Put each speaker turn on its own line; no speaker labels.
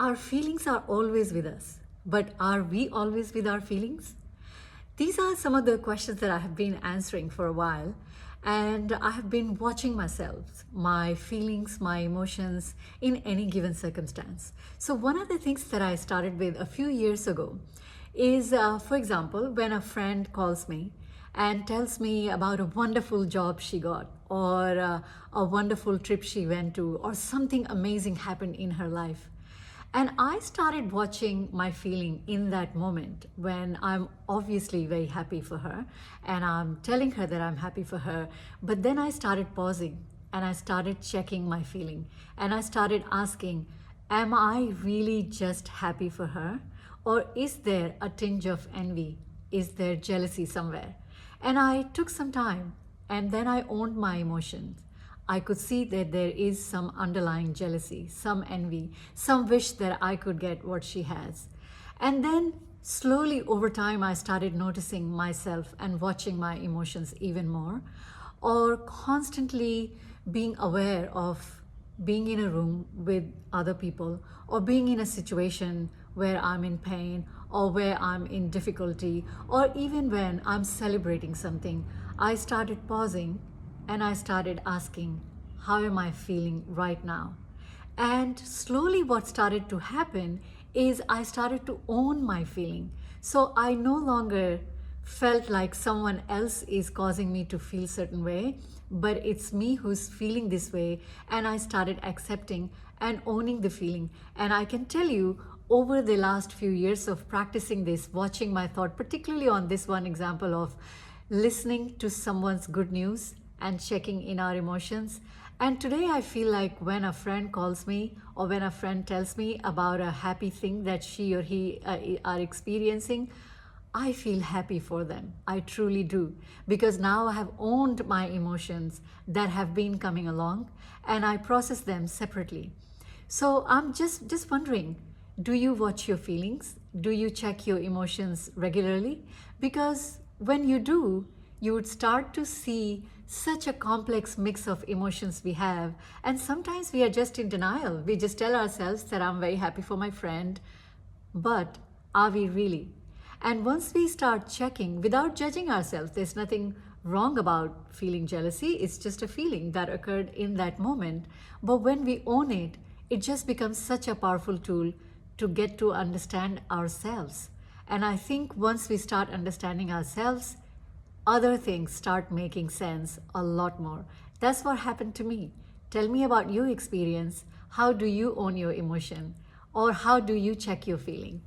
Our feelings are always with us, but are we always with our feelings? These are some of the questions that I have been answering for a while, and I have been watching myself, my feelings, my emotions in any given circumstance. So, one of the things that I started with a few years ago is, for example, when a friend calls me and tells me about a wonderful job she got, or a wonderful trip she went to, or something amazing happened in her life. And I started watching my feeling in that moment when I'm obviously very happy for her and I'm telling her that I'm happy for her. But then I started pausing and I started checking my feeling and I started asking, am I really just happy for her? Or is there a tinge of envy? Is there jealousy somewhere? And I took some time and then I owned my emotions. I could see that there is some underlying jealousy, some envy, some wish that I could get what she has. And then slowly over time, I started noticing myself and watching my emotions even more, or constantly being aware of being in a room with other people, or being in a situation where I'm in pain, or where I'm in difficulty, or even when I'm celebrating something. I started pausing and I started asking, how am I feeling right now? And slowly, what started to happen is I started to own my feeling. So I no longer felt like someone else is causing me to feel certain way, but it's me who's feeling this way. And I started accepting and owning the feeling. And I can tell you, over the last few years of practicing this, watching my thought, particularly on this one example of listening to someone's good news and checking in our emotions. And today I feel like when a friend calls me or when a friend tells me about a happy thing that she or he are experiencing, I feel happy for them. I truly do. Because now I have owned my emotions that have been coming along and I process them separately. So I'm just wondering, do you watch your feelings? Do you check your emotions regularly? Because when you do, you would start to see such a complex mix of emotions we have. And sometimes we are just in denial. We just tell ourselves that I'm very happy for my friend. But are we really? And once we start checking without judging ourselves, there's nothing wrong about feeling jealousy. It's just a feeling that occurred in that moment. But when we own it, it just becomes such a powerful tool to get to understand ourselves. And I think once we start understanding ourselves, other things start making sense a lot more. That's what happened to me. Tell me about your experience. How do you own your emotion? Or how do you check your feeling?